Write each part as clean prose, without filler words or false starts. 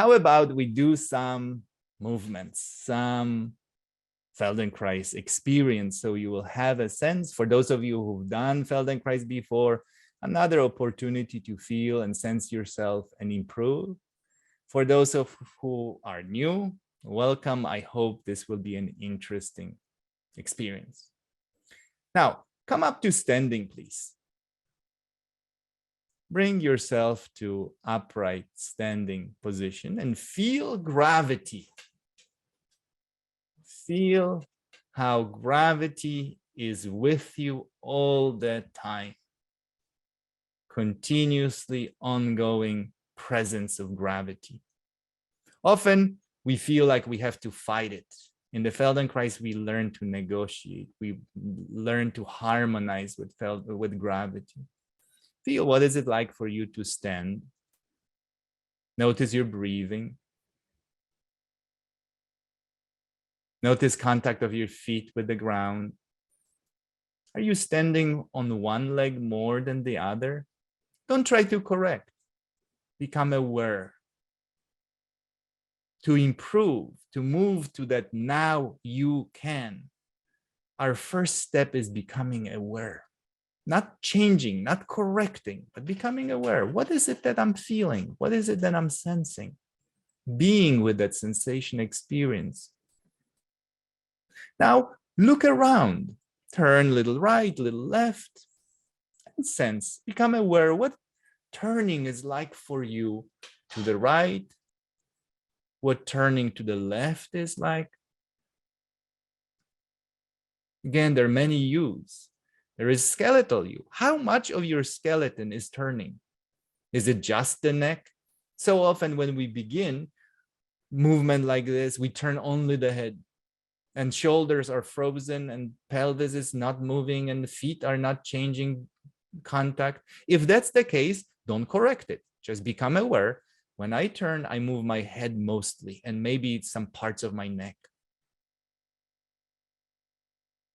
How about we do some movements, some Feldenkrais experience, so you will have a sense, for those of you who've done Feldenkrais before, another opportunity to feel and sense yourself and improve. For those of who are new, welcome. I hope this will be an interesting experience. Now, come up to standing, please. Bring yourself to upright standing position and feel gravity. Feel how gravity is with you all the time. Continuously ongoing presence of gravity. Often we feel like we have to fight it. In the Feldenkrais, we learn to negotiate. We learn to harmonize with gravity. Feel what is it like for you to stand. Notice your breathing. Notice contact of your feet with the ground. Are you standing on one leg more than the other? Don't try to correct. Become aware. To improve, to move to that now you can. Our first step is becoming aware. Not changing, not correcting, but becoming aware. What is it that I'm feeling? What is it that I'm sensing? Being with that sensation experience. Now, look around. Turn a little right, little left, and sense. Become aware what turning is like for you to the right, what turning to the left is like. Again, there are many U's. There is skeletal U. How much of your skeleton is turning? Is it just the neck? So often when we begin movement like this, we turn only the head, and shoulders are frozen and pelvis is not moving and the feet are not changing contact. If that's the case, don't correct it. Just become aware. When I turn, I move my head mostly, and maybe some parts of my neck.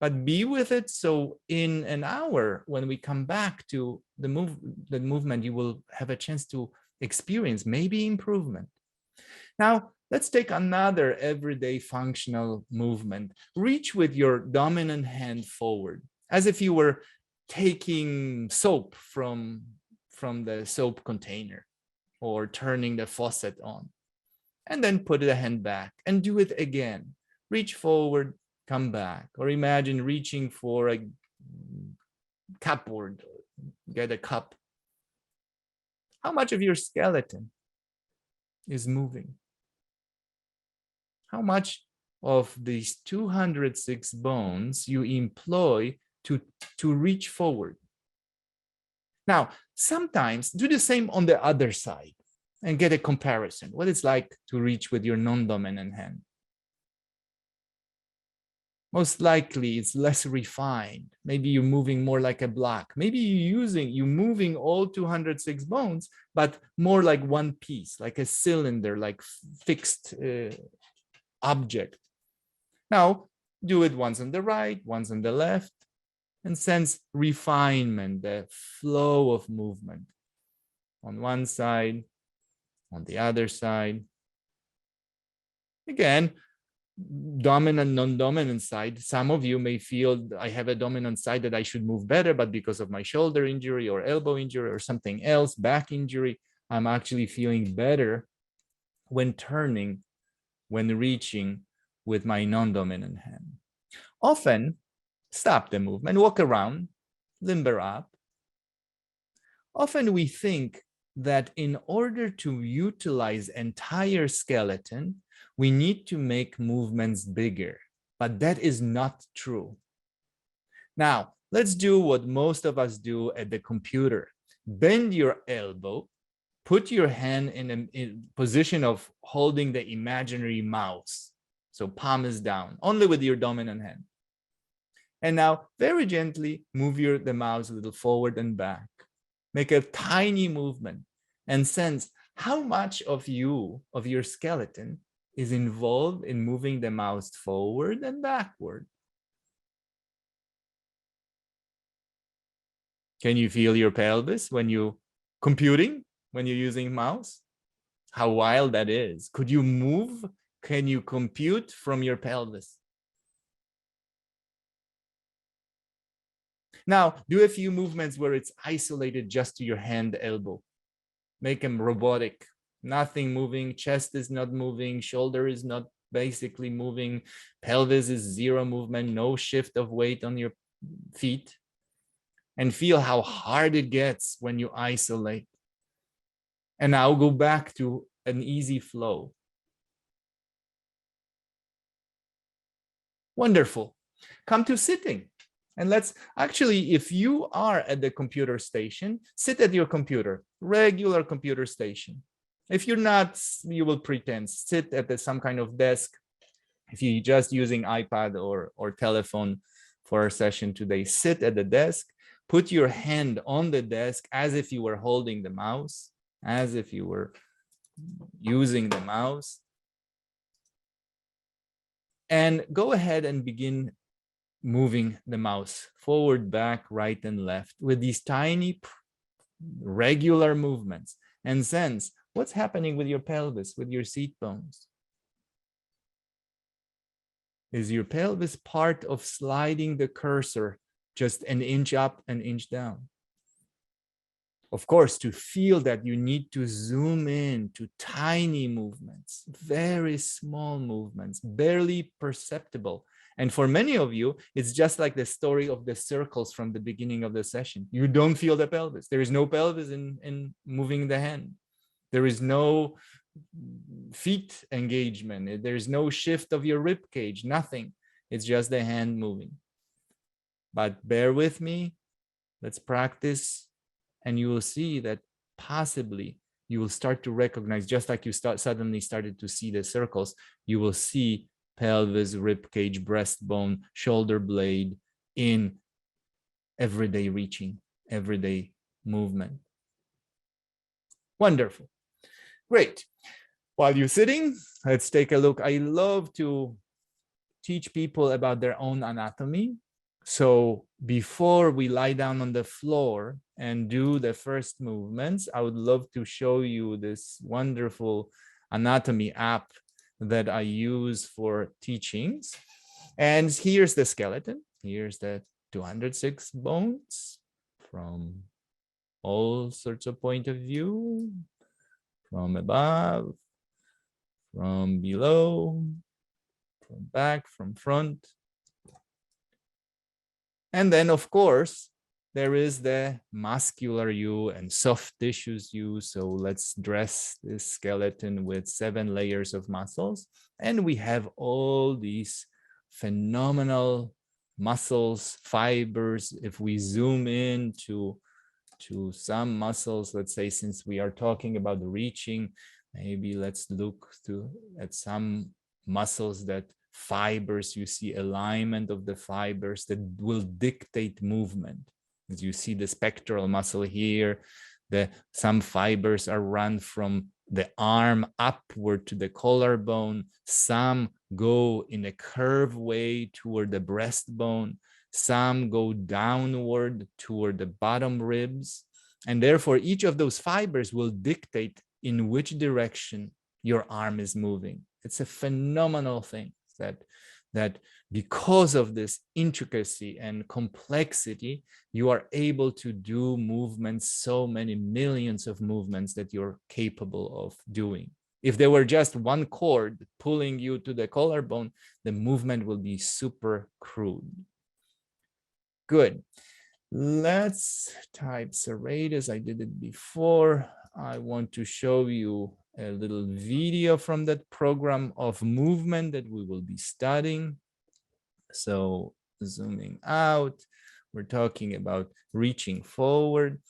But be with it, so in an hour, when we come back to the movement, you will have a chance to experience maybe improvement. Now, let's take another everyday functional movement. Reach with your dominant hand forward, as if you were taking soap from the soap container or turning the faucet on. And then put the hand back and do it again. Reach forward, come back, or imagine reaching for a cupboard, get a cup. How much of your skeleton is moving? How much of these 206 bones you employ to reach forward? Now, sometimes do the same on the other side and get a comparison. What it's like to reach with your non-dominant hand. Most likely it's less refined. Maybe you're moving more like a block. Maybe you're moving all 206 bones, but more like one piece, like a cylinder, like fixed object. Now, do it once on the right, once on the left, and sense refinement, the flow of movement on one side, on the other side. Again, dominant, non-dominant side. Some of you may feel I have a dominant side that I should move better, but because of my shoulder injury or elbow injury or something else, back injury, I'm actually feeling better when turning, when reaching with my non-dominant hand. Often, stop the movement, walk around, limber up. Often we think that in order to utilize entire skeleton, we need to make movements bigger, but that is not true. Now, let's do what most of us do at the computer. Bend your elbow, put your hand in a position of holding the imaginary mouse. So palm is down, only with your dominant hand. And now very gently move the mouse a little forward and back. Make a tiny movement and sense how much of your skeleton is involved in moving the mouse forward and backward. Can you feel your pelvis when you're computing, when you're using mouse? How wild that is. Could you move? Can you compute from your pelvis? Now, do a few movements where it's isolated just to your hand, elbow. Make them robotic. Nothing moving, chest is not moving, shoulder is not basically moving, pelvis is zero movement, no shift of weight on your feet. And feel how hard it gets when you isolate. And now go back to an easy flow. Wonderful. Come to sitting. And let's actually, if you are at the computer station, sit at your computer, regular computer station. If you're not, you will pretend, sit at some kind of desk. If you're just using iPad or telephone for our session today, sit at the desk, put your hand on the desk as if you were holding the mouse, as if you were using the mouse. And go ahead and begin moving the mouse forward, back, right, and left with these tiny regular movements, and sense what's happening with your pelvis, with your seat bones. Is your pelvis part of sliding the cursor just an inch up, an inch down? Of course, to feel that, you need to zoom in to tiny movements, very small movements, barely perceptible. And for many of you, it's just like the story of the circles from the beginning of the session. You don't feel the pelvis. There is no pelvis in moving the hand. There is no feet engagement. There's no shift of your rib cage, nothing. It's just the hand moving. But bear with me. Let's practice. And you will see that possibly you will start to recognize, just like you suddenly started to see the circles, you will see pelvis, rib cage, breastbone, shoulder blade in everyday reaching, everyday movement. Wonderful. Great. While you're sitting, let's take a look. I love to teach people about their own anatomy. So before we lie down on the floor and do the first movements, I would love to show you this wonderful anatomy app that I use for teachings. And here's the skeleton. Here's the 206 bones from all sorts of point of view, from above, from below, from back, from front. And then, of course, there is the muscular you and soft tissues you. So let's dress this skeleton with 7 layers of muscles. And we have all these phenomenal muscles, fibers. If we zoom in to some muscles, let's say, since we are talking about the reaching, maybe let's look at some muscles that fibers, you see alignment of the fibers that will dictate movement. As you see the pectoral muscle here, some fibers are run from the arm upward to the collarbone. Some go in a curved way toward the breastbone. Some go downward toward the bottom ribs. And therefore, each of those fibers will dictate in which direction your arm is moving. It's a phenomenal thing that because of this intricacy and complexity, you are able to do movements, so many millions of movements that you're capable of doing. If there were just one cord pulling you to the collarbone, the movement will be super crude. Good. Let's type serratus. I did it before. I want to show you a little video from that program of movement that we will be studying. So zooming out, we're talking about reaching forward.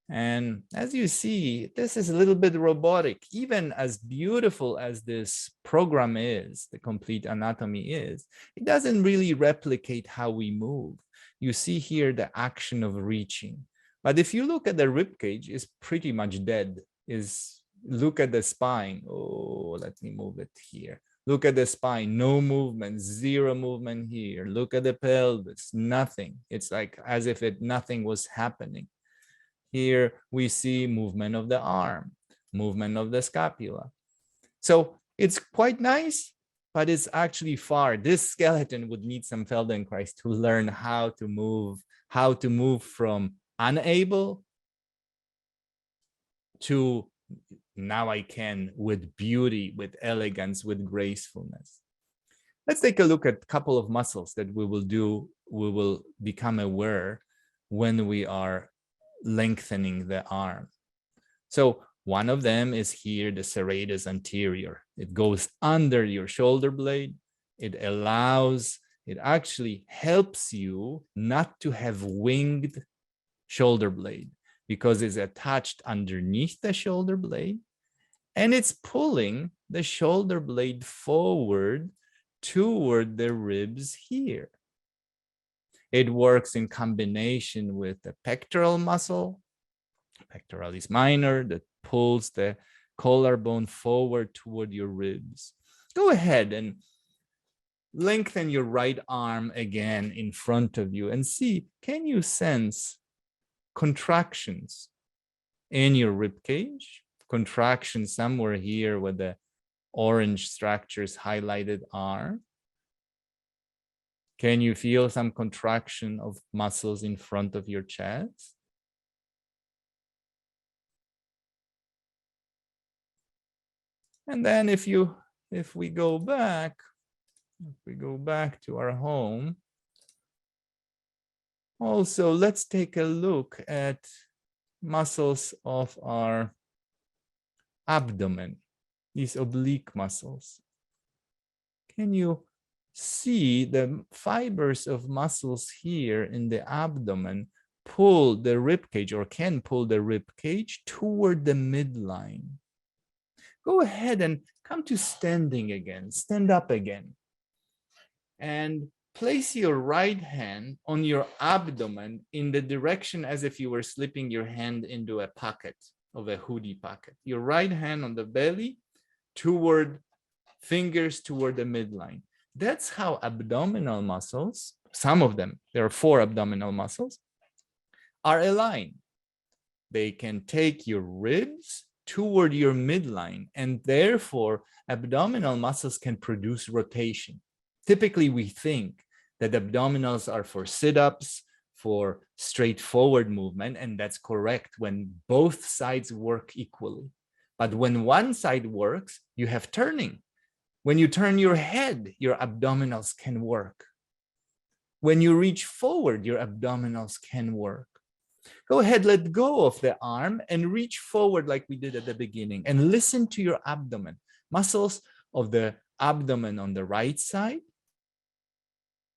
And as you see, this is a little bit robotic. Even as beautiful as this program is, the complete anatomy is, it doesn't really replicate how we move. You see here the action of reaching. But if you look at the rib cage, it's pretty much dead. Look at the spine. Oh, let me move it here. Look at the spine, no movement, zero movement here. Look at the pelvis, nothing. It's like as if nothing was happening. Here we see movement of the arm, movement of the scapula. So it's quite nice, but it's actually far. This skeleton would need some Feldenkrais to learn how to move from unable to now I can with beauty, with elegance, with gracefulness. Let's take a look at a couple of muscles that we will become aware when we are lengthening the arm. So one of them is here, the serratus anterior. It goes under your shoulder blade. It actually helps you not to have winged shoulder blade because it's attached underneath the shoulder blade and it's pulling the shoulder blade forward toward the ribs here. It works in combination with the pectoral muscle, pectoralis minor, that pulls the collarbone forward toward your ribs. Go ahead and lengthen your right arm again in front of you and see, can you sense contractions in your rib cage? Contraction somewhere here where the orange structures highlighted are. Can you feel some contraction of muscles in front of your chest? And then if we go back to our home, also let's take a look at muscles of our abdomen, these oblique muscles. Can you see the fibers of muscles here in the abdomen pull the rib cage, or can pull the rib cage toward the midline? Go ahead and come to standing again, stand up again, and place your right hand on your abdomen in the direction as if you were slipping your hand into a pocket of a hoodie pocket. Your right hand on the belly fingers toward the midline. That's how abdominal muscles, some of them, there are 4 abdominal muscles, are aligned. They can take your ribs toward your midline, and therefore abdominal muscles can produce rotation. Typically, we think that abdominals are for sit-ups, for straightforward movement, and that's correct when both sides work equally. But when one side works, you have turning. When you turn your head, your abdominals can work. When you reach forward, your abdominals can work. Go ahead, let go of the arm and reach forward like we did at the beginning, and listen to your abdomen. Muscles of the abdomen on the right side.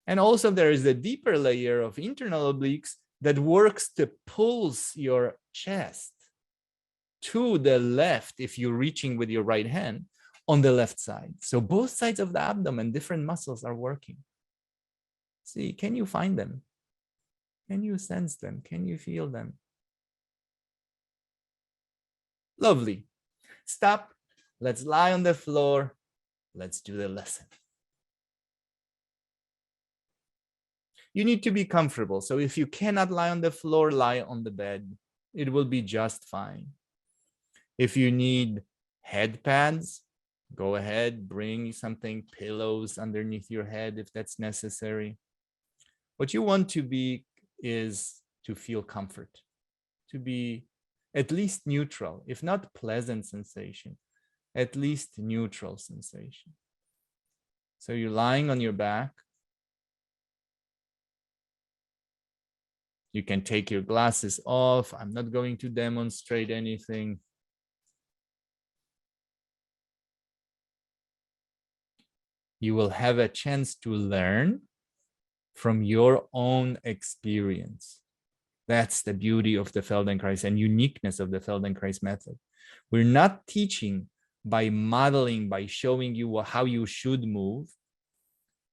And also there is a deeper layer of internal obliques that works to pulse your chest to the left if you're reaching with your right hand on the left side. So both sides of the abdomen, different muscles are working. See, can you find them? Can you sense them? Can you feel them? Lovely. Stop. Let's lie on the floor. Let's do the lesson. You need to be comfortable. So if you cannot lie on the floor, lie on the bed. It will be just fine. If you need head pads, go ahead, bring something, pillows underneath your head if that's necessary. What you want to be is to feel comfort, to be at least neutral, if not pleasant sensation, at least neutral sensation. So you're lying on your back. You can take your glasses off. I'm not going to demonstrate anything. You will have a chance to learn from your own experience. That's the beauty of the Feldenkrais and uniqueness of the Feldenkrais method. We're not teaching by modeling, by showing you how you should move.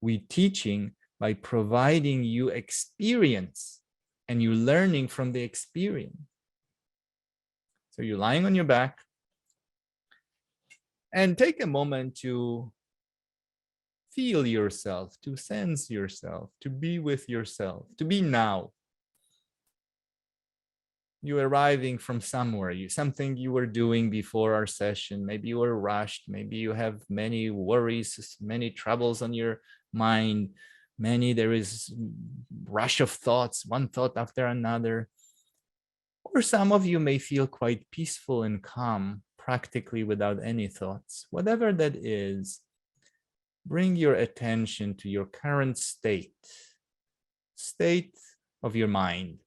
We're teaching by providing you experience, and you're learning from the experience. So you're lying on your back, and take a moment to feel yourself, to sense yourself, to be with yourself, to be now. You arriving from somewhere, something you were doing before our session. Maybe you were rushed. Maybe you have many worries, many troubles on your mind. There is rush of thoughts, one thought after another. Or some of you may feel quite peaceful and calm, practically without any thoughts. Whatever that is, bring your attention to your current state of your mind.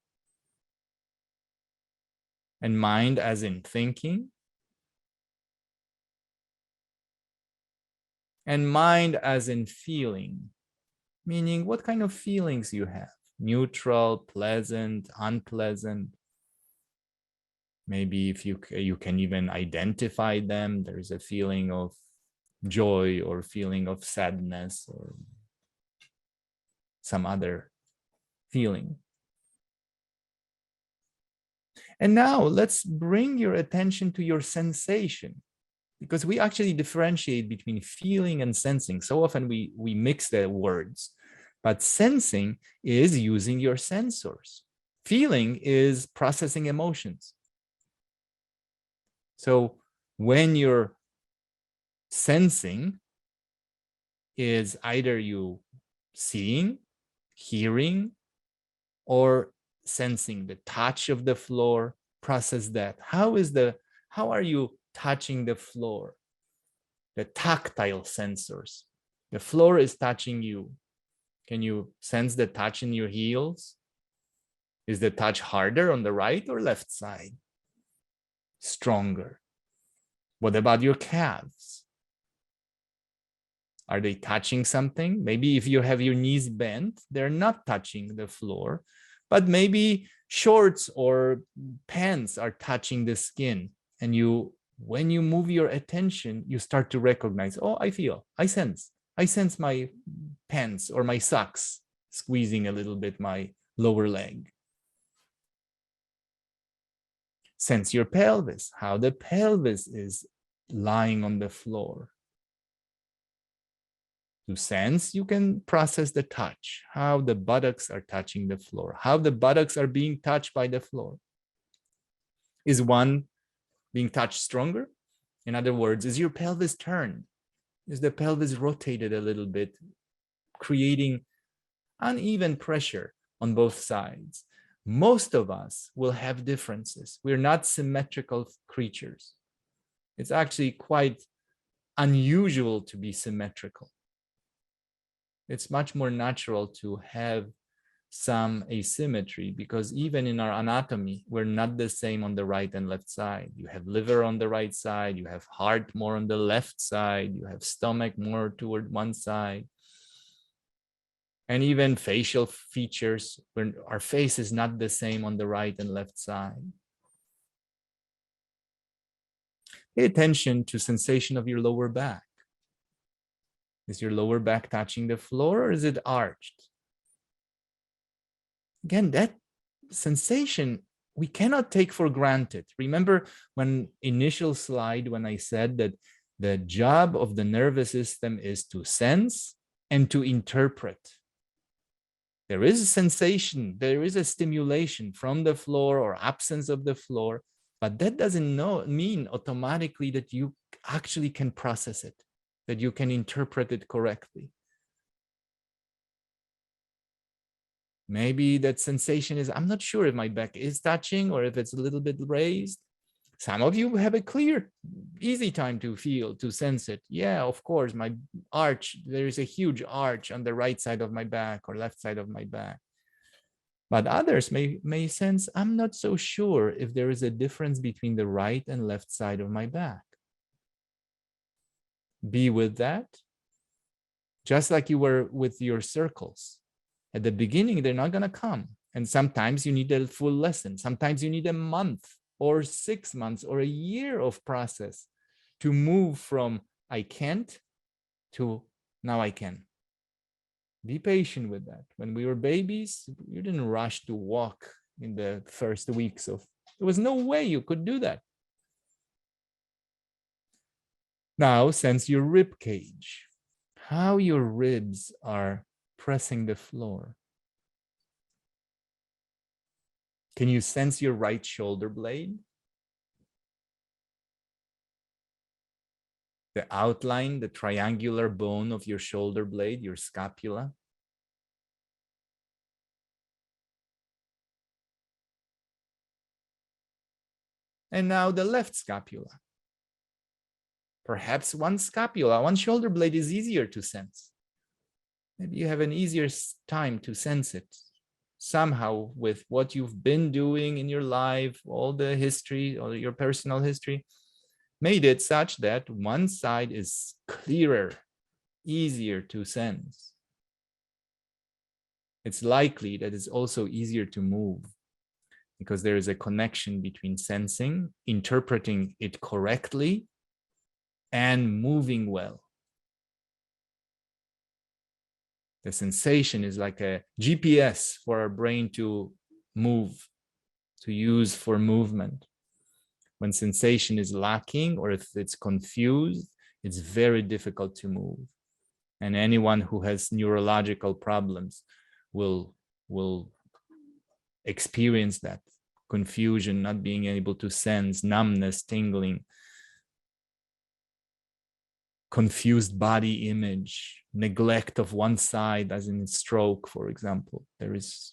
And mind as in thinking, and mind as in feeling, meaning what kind of feelings you have: neutral, pleasant, unpleasant. Maybe if you can even identify them, there's a feeling of joy or feeling of sadness or some other feeling. And now let's bring your attention to your sensation, because we actually differentiate between feeling and sensing. So often we mix the words, but sensing is using your sensors. Feeling is processing emotions. So when you're sensing is either you seeing, hearing, or sensing the touch of the floor. Process that. How are you touching the floor? The tactile sensors. The floor is touching you. Can you sense the touch in your heels? Is the touch harder on the right or left side? Stronger. What about your calves? Are they touching something? Maybe if you have your knees bent, they're not touching the floor, but maybe shorts or pants are touching the skin. And when you move your attention, you start to recognize, oh, I sense my pants or my socks squeezing a little bit my lower leg. Sense your pelvis, how the pelvis is lying on the floor. To sense, you can process the touch, how the buttocks are touching the floor, how the buttocks are being touched by the floor. Is one being touched stronger? In other words, is your pelvis turned? Is the pelvis rotated a little bit, creating uneven pressure on both sides? Most of us will have differences. We're not symmetrical creatures. It's actually quite unusual to be symmetrical. It's much more natural to have some asymmetry, because even in our anatomy, we're not the same on the right and left side. You have liver on the right side, you have heart more on the left side, you have stomach more toward one side. And even facial features, our face is not the same on the right and left side. Pay attention to sensation of your lower back. Is your lower back touching the floor or is it arched? Again, that sensation we cannot take for granted. Remember when initial slide when I said that the job of the nervous system is to sense and to interpret. There is a sensation, there is a stimulation from the floor or absence of the floor, but that doesn't mean automatically that you actually can process it, that you can interpret it correctly. Maybe that sensation is, I'm not sure if my back is touching or if it's a little bit raised. Some of you have a clear, easy time to feel, to sense it. Yeah, of course, my arch, there is a huge arch on the right side of my back or left side of my back. But others may sense, I'm not so sure if there is a difference between the right and left side of my back. Be with that, just like you were with your circles. At the beginning, they're not going to come. And sometimes you need a full lesson. Sometimes you need a month or 6 months or a year of process to move from I can't to now I can. Be patient with that. When we were babies, you didn't rush to walk in the first weeks of, there was no way you could do that. Now sense your rib cage, how your ribs are pressing the floor. Can you sense your right shoulder blade? The outline, the triangular bone of your shoulder blade, your scapula. And now the left scapula. Perhaps one scapula, one shoulder blade is easier to sense. Maybe you have an easier time to sense it. Somehow, with what you've been doing in your life, all the history, or your personal history, made it such that one side is clearer, easier to sense. It's likely that it's also easier to move because there is a connection between sensing, interpreting it correctly, and moving well. The sensation is like a GPS for our brain to move, to use for movement. When sensation is lacking or if it's confused, it's very difficult to move. And anyone who has neurological problems will experience that confusion, not being able to sense, numbness, tingling, confused body image, neglect of one side, as in stroke, for example. There is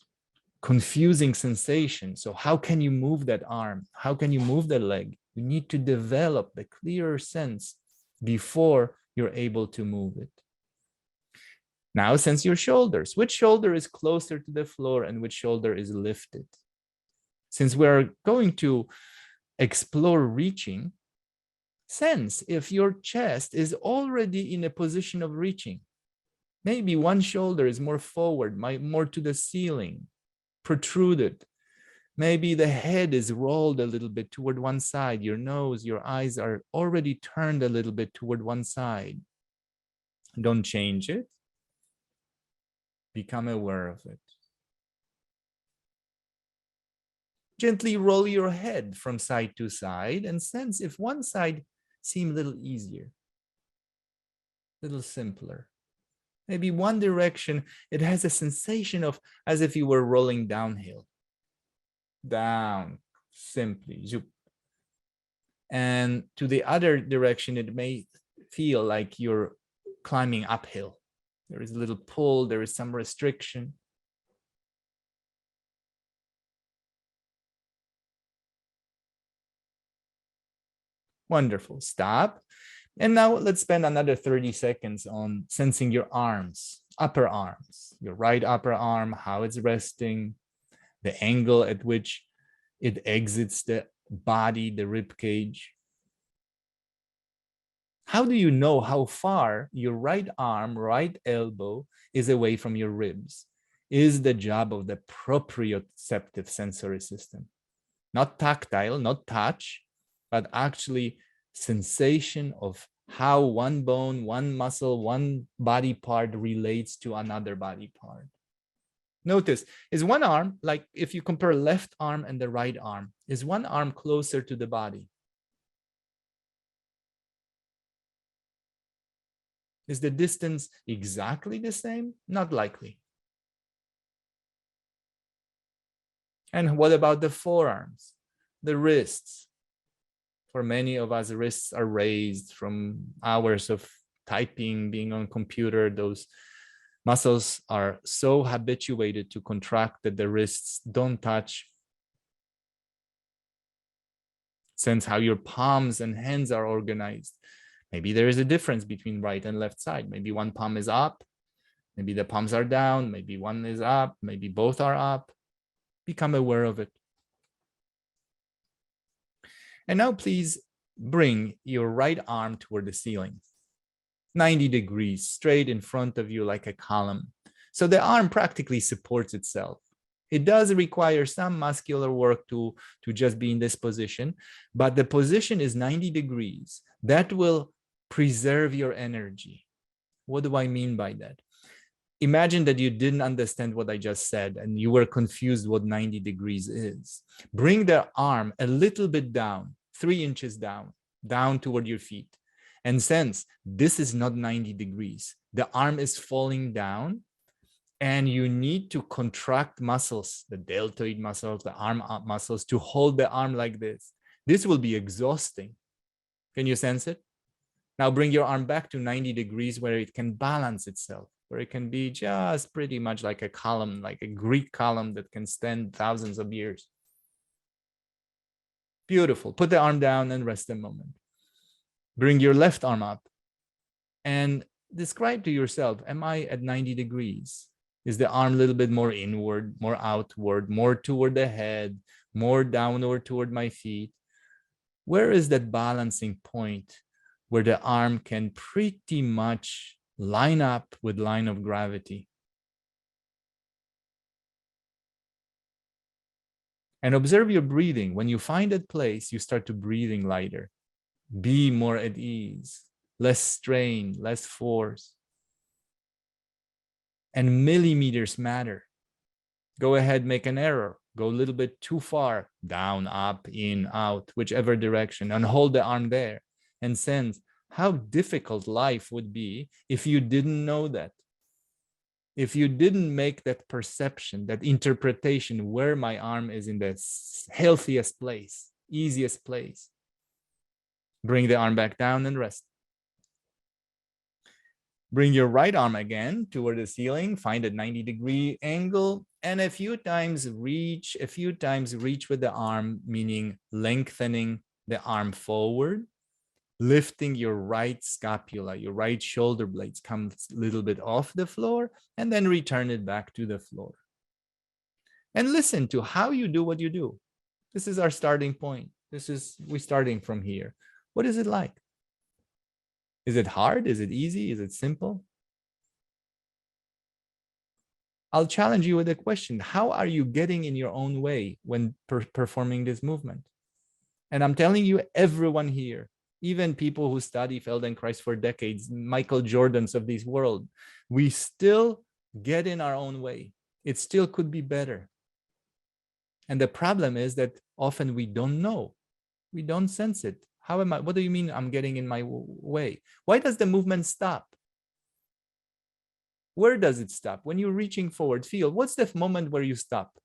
confusing sensation. So how can you move that arm? How can you move that leg? You need to develop the clearer sense before you're able to move it. Now sense your shoulders. Which shoulder is closer to the floor and which shoulder is lifted? Since we're going to explore reaching, sense if your chest is already in a position of reaching. Maybe one shoulder is more forward, more to the ceiling, protruded. Maybe the head is rolled a little bit toward one side. Your nose, your eyes are already turned a little bit toward one side. Don't change it. Become aware of it. Gently roll your head from side to side and sense if one side seems a little easier, a little simpler. Maybe one direction, it has a sensation of as if you were rolling downhill. Down, simply. Zoop. And to the other direction, it may feel like you're climbing uphill. There is a little pull, there is some restriction. Wonderful. Stop. And now let's spend another 30 seconds on sensing your arms, upper arms, your right upper arm, how it's resting, the angle at which it exits the body, the rib cage. How do you know how far your right arm, right elbow is away from your ribs? Is the job of the proprioceptive sensory system. Not tactile, not touch, but actually sensation of how one bone, one muscle, one body part relates to another body part. Notice, is one arm, like if you compare left arm and the right arm, is one arm closer to the body? Is the distance exactly the same? Not likely. And what about the forearms, the wrists? For many of us, wrists are raised from hours of typing, being on computer. Those muscles are so habituated to contract that the wrists don't touch. Sense how your palms and hands are organized. Maybe there is a difference between right and left side. Maybe one palm is up, maybe the palms are down, maybe one is up, maybe both are up. Become aware of it. And now please bring your right arm toward the ceiling. 90 degrees, straight in front of you like a column. So the arm practically supports itself. It does require some muscular work to just be in this position, but the position is 90 degrees. That will preserve your energy. What do I mean by that? Imagine that you didn't understand what I just said and you were confused what 90 degrees is. Bring the arm a little bit down, 3 inches down toward your feet, and sense this is not 90 degrees. The arm is falling down And you need to contract muscles, the deltoid muscles, the arm muscles, to hold the arm like this. This will be exhausting. Can you sense it? Now bring your arm back to 90 degrees where it can balance itself, where it can be just pretty much like a column, like a Greek column that can stand thousands of years. Beautiful. Put the arm down and rest a moment. Bring your left arm up and describe to yourself, am I at 90 degrees? Is the arm a little bit more inward, more outward, more toward the head, more downward toward my feet? Where is that balancing point where the arm can pretty much line up with line of gravity? And observe your breathing. When you find that place, you start to breathing lighter. Be more at ease, less strain, less force. And millimeters matter. Go ahead, make an error. Go a little bit too far, down, up, in, out, whichever direction, and hold the arm there and sense how difficult life would be if you didn't know that. If you didn't make that perception, that interpretation, where my arm is in the healthiest place, easiest place. Bring the arm back down and rest. Bring your right arm again toward the ceiling, find a 90-degree angle, and a few times reach with the arm, meaning lengthening the arm forward, lifting your right scapula, your right shoulder blades come a little bit off the floor, and then return it back to the floor. And listen to how you do what you do. This is our starting point. We're starting from here. What is it like? Is it hard? Is it easy? Is it simple? I'll challenge you with a question. How are you getting in your own way when performing this movement? And I'm telling you, everyone here, even people who study Feldenkrais for decades, Michael Jordans of this world, we still get in our own way. It still could be better. And the problem is that often we don't know. We don't sense it. How am I? What do you mean I'm getting in my way? Why does the movement stop? Where does it stop? When you're reaching forward, feel what's the moment where you stop?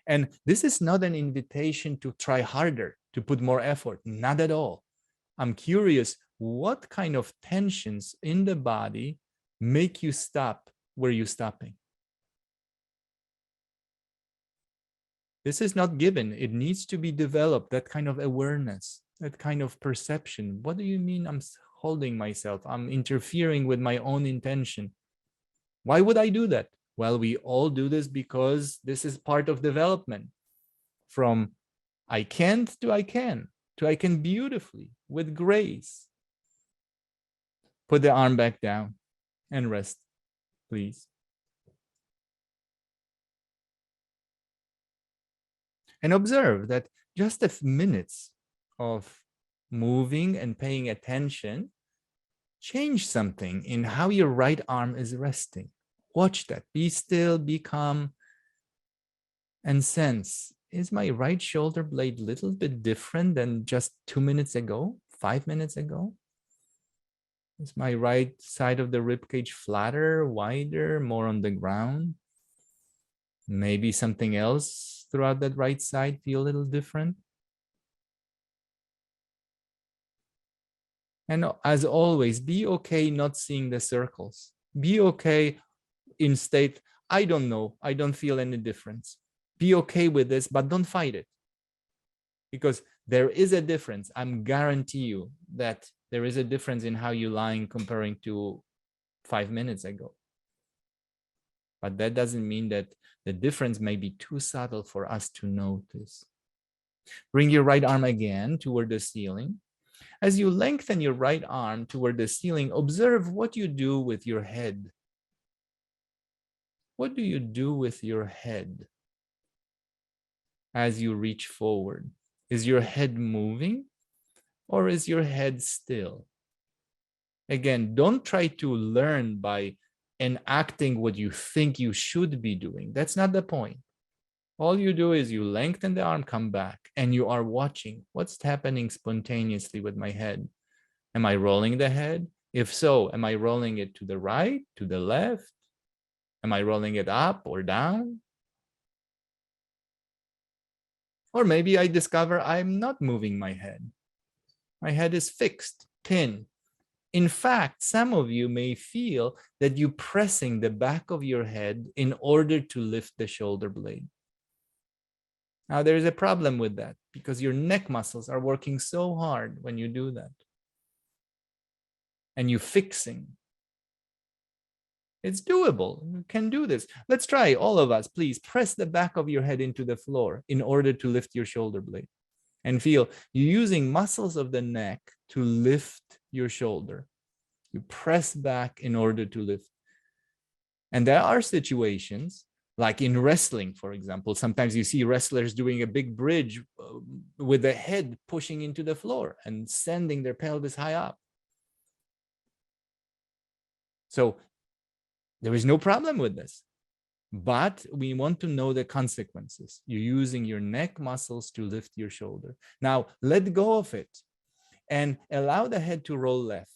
And this is not an invitation to try harder, to put more effort, not at all. I'm curious, what kind of tensions in the body make you stop where you're stopping? This is not given. It needs to be developed, that kind of awareness, that kind of perception. What do you mean I'm holding myself? I'm interfering with my own intention. Why would I do that? Well, we all do this because this is part of development. From I can't to I can beautifully with grace. Put the arm back down and rest, please. And observe that just a few minutes of moving and paying attention change something in how your right arm is resting. Watch that. Be still, be calm, and sense, is my right shoulder blade a little bit different than just 2 minutes ago, 5 minutes ago? Is my right side of the ribcage flatter, wider, more on the ground? Maybe something else throughout that right side feel a little different? And as always, be okay not seeing the circles. Be okay in state, I don't know, I don't feel any difference. Be okay with this, but don't fight it. Because there is a difference. I'm guarantee you that there is a difference in how you're lying comparing to 5 minutes ago. But that doesn't mean that the difference may be too subtle for us to notice. Bring your right arm again toward the ceiling. As you lengthen your right arm toward the ceiling, observe what you do with your head. What do you do with your head as you reach forward? Is your head moving or is your head still? Again, don't try to learn by enacting what you think you should be doing. That's not the point. All you do is you lengthen the arm, come back, and you are watching what's happening spontaneously with my head. Am I rolling the head? If so, am I rolling it to the right, to the left? Am I rolling it up or down? Or maybe I discover I'm not moving my head. My head is fixed, pinned. In fact, some of you may feel that you're pressing the back of your head in order to lift the shoulder blade. Now, there is a problem with that because your neck muscles are working so hard when you do that. And you're fixing. It's doable. You can do this. Let's try, all of us. Please press the back of your head into the floor in order to lift your shoulder blade. And feel you're using muscles of the neck to lift your shoulder. You press back in order to lift. And there are situations, like in wrestling, for example, sometimes you see wrestlers doing a big bridge with the head pushing into the floor and sending their pelvis high up. So there is no problem with this. But we want to know the consequences. You're using your neck muscles to lift your shoulder. Now, let go of it and allow the head to roll left.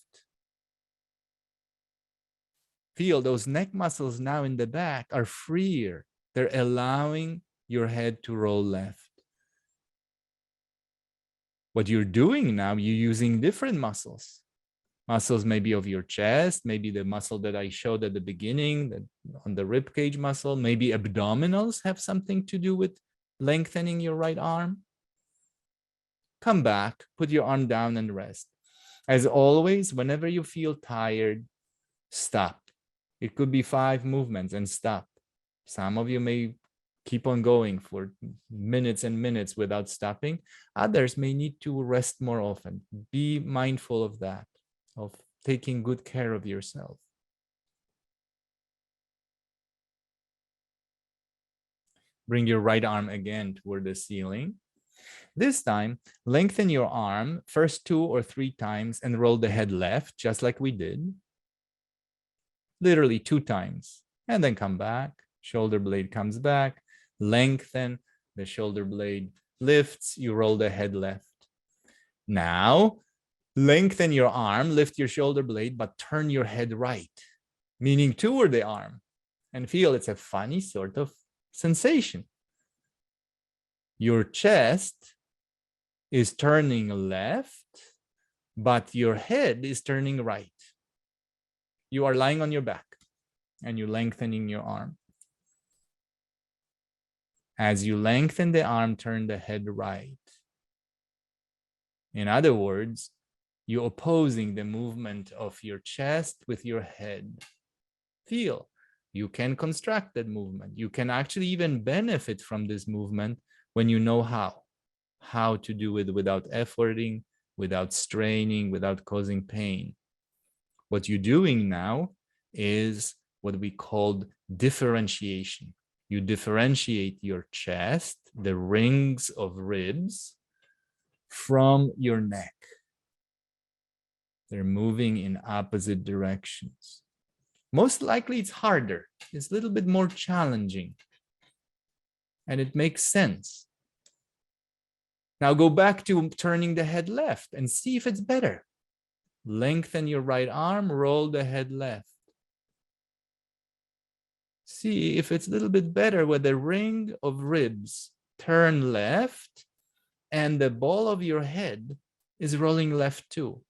Feel those neck muscles now in the back are freer. They're allowing your head to roll left. What you're doing now, you're using different muscles. Muscles maybe of your chest, maybe the muscle that I showed at the beginning, on the ribcage muscle, maybe abdominals have something to do with lengthening your right arm. Come back, put your arm down and rest. As always, whenever you feel tired, stop. It could be 5 movements and stop. Some of you may keep on going for minutes and minutes without stopping. Others may need to rest more often. Be mindful of that, of taking good care of yourself. Bring your right arm again toward the ceiling. This time, lengthen your arm first 2 or 3 times and roll the head left, just like we did. Literally 2 times. And then come back. Shoulder blade comes back. Lengthen. The shoulder blade lifts. You roll the head left. Now, lengthen your arm, lift your shoulder blade, but turn your head right, meaning toward the arm. And feel it's a funny sort of sensation. Your chest is turning left, but your head is turning right. You are lying on your back and you're lengthening your arm. As you lengthen the arm, turn the head right. In other words, you're opposing the movement of your chest with your head. Feel you can construct that movement. You can actually even benefit from this movement when you know how to do it without efforting, without straining, without causing pain. What you're doing now is what we call differentiation. You differentiate your chest, the rings of ribs, from your neck. They're moving in opposite directions. Most likely it's harder. It's a little bit more challenging. And it makes sense. Now go back to turning the head left and see if it's better. Lengthen your right arm, roll the head left. See if it's a little bit better where the ring of ribs turn left and the ball of your head is rolling left too.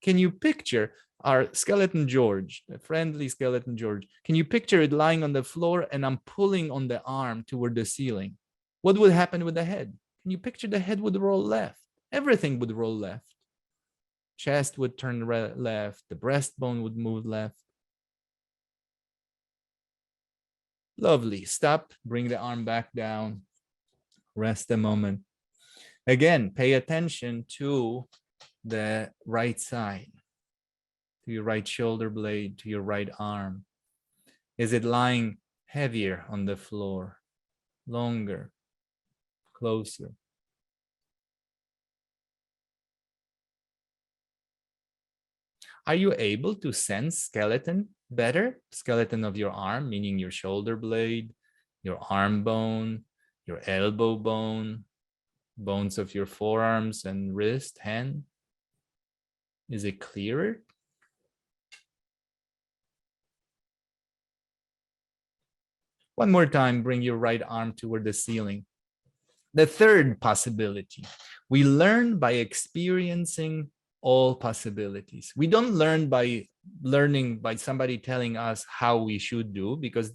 Can you picture our skeleton George, the friendly skeleton George? Can you picture it lying on the floor and I'm pulling on the arm toward the ceiling? What would happen with the head? Can you picture the head would roll left? Everything would roll left. Chest would turn left. The breastbone would move left. Lovely. Stop. Bring the arm back down. Rest a moment. Again, pay attention to the right side, to your right shoulder blade, to your right arm. Is it lying heavier on the floor? Longer? Closer? Are you able to sense skeleton better? Skeleton of your arm, meaning your shoulder blade, your arm bone, your elbow bone, bones of your forearms and wrist, hand? Is it clearer? One more time, bring your right arm toward the ceiling. The third possibility, we learn by experiencing all possibilities. We don't learn by learning by somebody telling us how we should do, because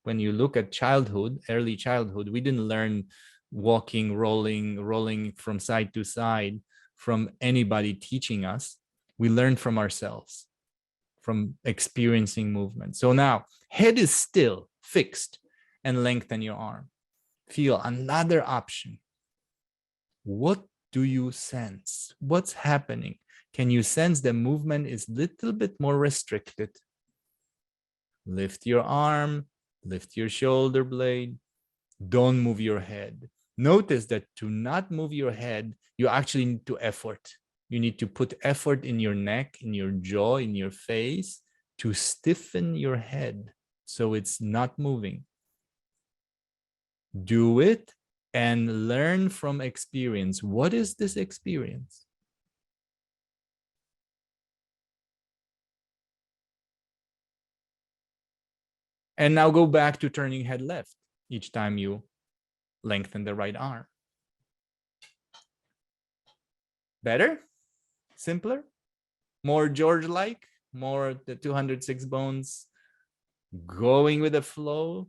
when you look at childhood, early childhood, we didn't learn walking, rolling from side to side from anybody teaching us. We learn from ourselves, from experiencing movement. So now, head is still, fixed, and lengthen your arm. Feel another option. What do you sense? What's happening? Can you sense the movement is a little bit more restricted? Lift your arm, lift your shoulder blade. Don't move your head. Notice that to not move your head, you actually need to effort. You need to put effort in your neck, in your jaw, in your face to stiffen your head so it's not moving. Do it and learn from experience. What is this experience? And now go back to turning head left each time you lengthen the right arm. Better? Simpler? More George-like? More the 206 bones going with the flow?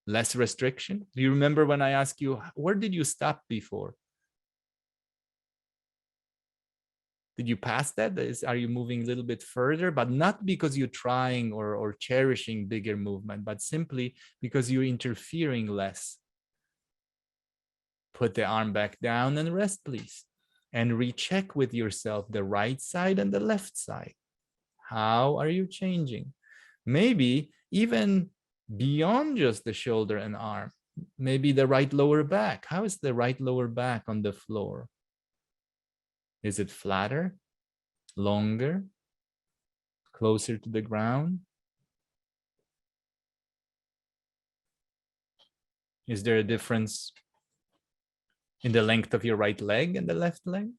Less restriction? Do you remember when I asked you, where did you stop before? Did you pass that? Are you moving a little bit further? But not because you're trying or cherishing bigger movement, but simply because you're interfering less. Put the arm back down and rest, please. And recheck with yourself the right side and the left side. How are you changing? Maybe even beyond just the shoulder and arm. Maybe the right lower back. How is the right lower back on the floor? Is it flatter, longer, closer to the ground? Is there a difference in the length of your right leg and the left leg?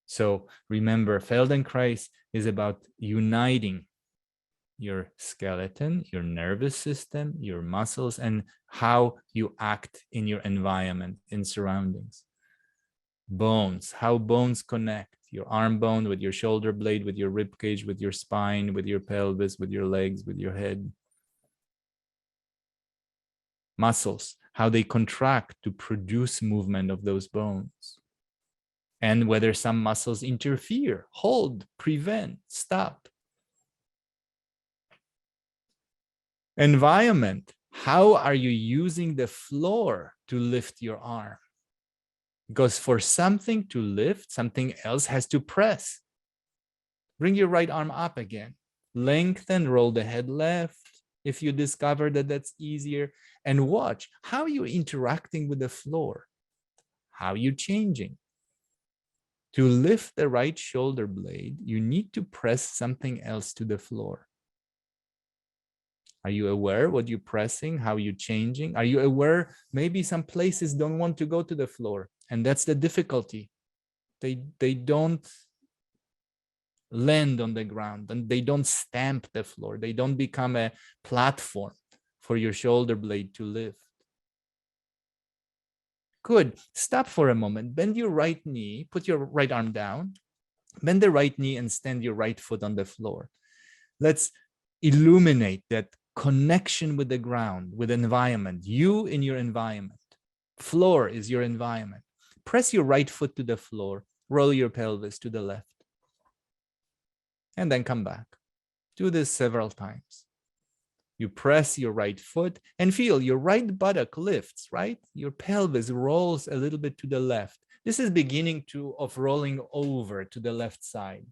So remember, Feldenkrais is about uniting your skeleton, your nervous system, your muscles, and how you act in your environment, in surroundings. Bones, how bones connect, your arm bone with your shoulder blade, with your rib cage, with your spine, with your pelvis, with your legs, with your head. Muscles, how they contract to produce movement of those bones. And whether some muscles interfere, hold, prevent, stop. Environment, how are you using the floor to lift your arm? Because for something to lift, something else has to press. Bring your right arm up again. Lengthen, roll the head left if you discover that that's easier. And watch how you're interacting with the floor. How you're changing. To lift the right shoulder blade, you need to press something else to the floor. Are you aware what you're pressing, how you're changing? Are you aware maybe some places don't want to go to the floor? And that's the difficulty. They don't land on the ground and they don't stamp the floor. They don't become a platform for your shoulder blade to lift. Good. Stop for a moment. Bend your right knee. Put your right arm down. Bend the right knee and stand your right foot on the floor. Let's illuminate that connection with the ground, with environment. You in your environment. Floor is your environment. Press your right foot to the floor. Roll your pelvis to the left. And then come back. Do this several times. You press your right foot and feel your right buttock lifts, right? Your pelvis rolls a little bit to the left. This is beginning of rolling over to the left side.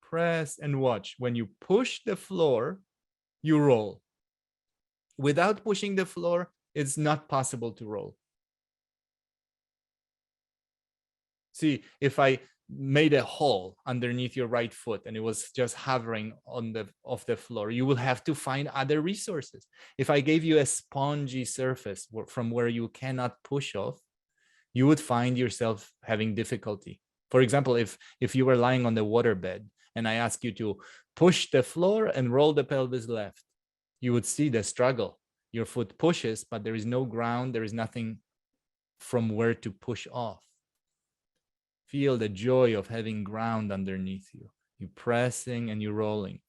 Press and watch. When you push the floor, you roll. Without pushing the floor, it's not possible to roll. See, if I made a hole underneath your right foot and it was just hovering on the off the floor, you will have to find other resources. If I gave you a spongy surface from where you cannot push off, you would find yourself having difficulty. For example, if you were lying on the waterbed and I ask you to push the floor and roll the pelvis left, you would see the struggle. Your foot pushes, but there is no ground, there is nothing from where to push off. Feel the joy of having ground underneath you. You're pressing and you're rolling.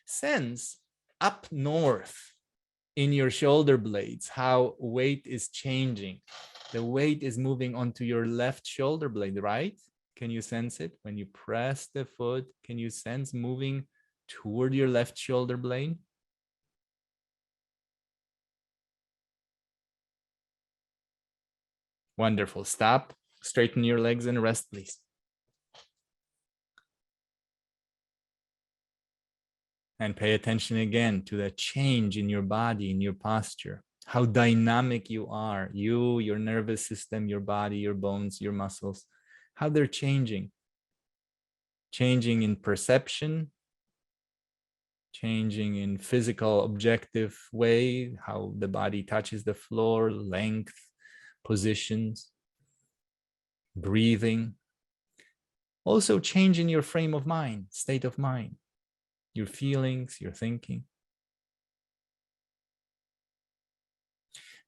Sense up north in your shoulder blades how weight is changing. The weight is moving onto your left shoulder blade, right? Can you sense it? When you press the foot, can you sense moving toward your left shoulder blade? Wonderful. Stop, straighten your legs and rest, please. And pay attention again to the change in your body, in your posture, how dynamic you are, you, your nervous system, your body, your bones, your muscles, how they're changing in perception, changing in physical objective way, how the body touches the floor, length, positions, breathing. Also change in your frame of mind, state of mind, your feelings, your thinking.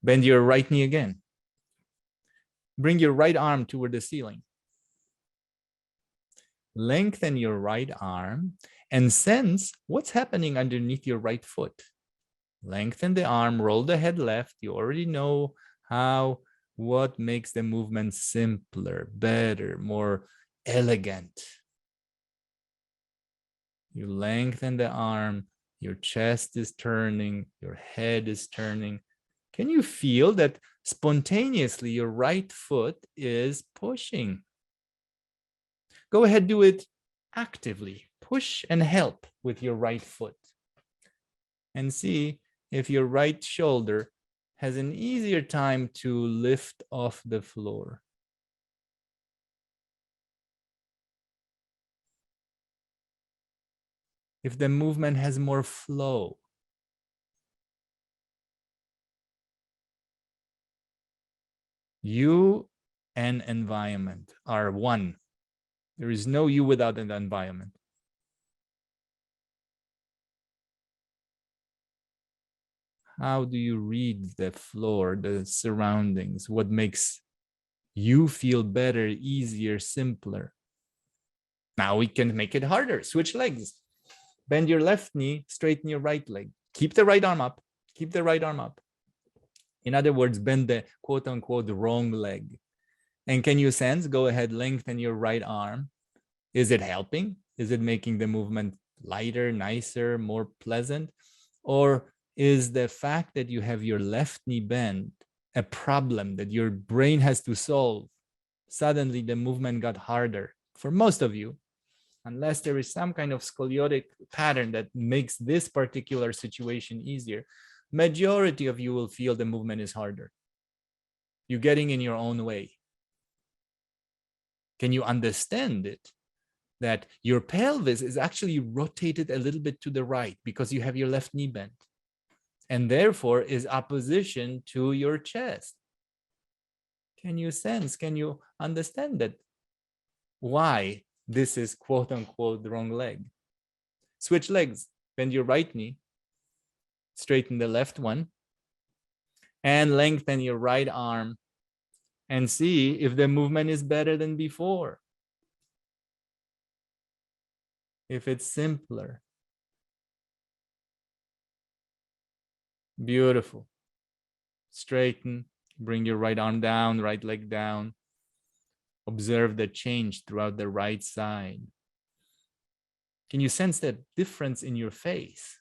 Bend your right knee again. Bring your right arm toward the ceiling. Lengthen your right arm and sense what's happening underneath your right foot. Lengthen the arm, roll the head left. You already know what makes the movement simpler, better, more elegant. You lengthen the arm, your chest is turning, your head is turning. Can you feel that spontaneously your right foot is pushing? Go ahead, do it actively. Push and help with your right foot. And see if your right shoulder has an easier time to lift off the floor. If the movement has more flow. You and environment are one. There is no you without an environment. How do you read the floor, the surroundings? What makes you feel better, easier, simpler? Now we can make it harder. Switch legs. Bend your left knee, straighten your right leg. Keep the right arm up. Keep the right arm up. In other words, bend the quote unquote wrong leg. And can you sense? Go ahead, lengthen your right arm. Is it helping? Is it making the movement lighter, nicer, more pleasant? Or is the fact that you have your left knee bent a problem that your brain has to solve? Suddenly the movement got harder for most of you, unless there is some kind of scoliotic pattern that makes this particular situation easier. Majority of you will feel the movement is harder. You're getting in your own way. Can you understand it? That your pelvis is actually rotated a little bit to the right because you have your left knee bent, and therefore is opposition to your chest. Can you sense, can you understand that why this is quote unquote the wrong leg? Switch legs, bend your right knee, straighten the left one, and lengthen your right arm and see if the movement is better than before. If it's simpler. Beautiful. Straighten, bring your right arm down, right leg down. Observe the change throughout the right side. Can you sense that difference in your face?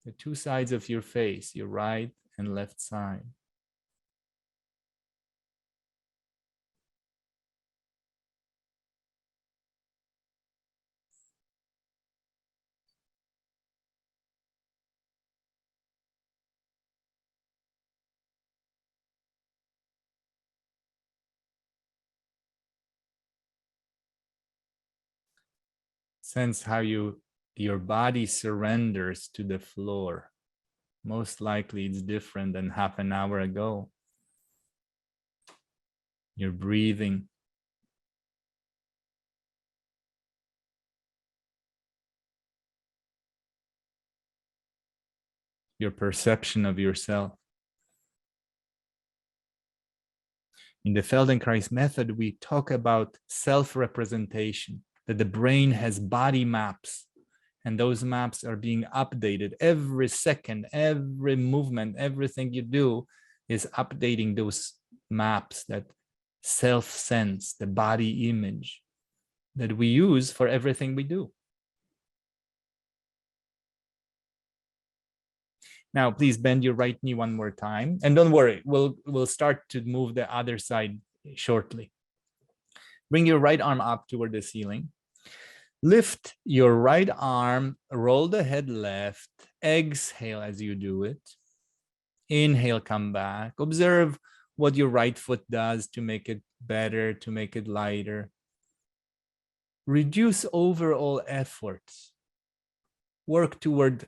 The two sides of your face, your right and left side. Sense how your body surrenders to the floor. Most likely it's different than half an hour ago. You're breathing. Your perception of yourself. In the Feldenkrais method, we talk about self-representation, that the brain has body maps, and those maps are being updated every second, every movement, everything you do is updating those maps, that self-sense, the body image that we use for everything we do. Now, please bend your right knee one more time. And don't worry, we'll start to move the other side shortly. Bring your right arm up toward the ceiling. Lift your right arm, roll the head left, exhale as you do it. Inhale, come back. Observe what your right foot does to make it better, to make it lighter. Reduce overall efforts. Work toward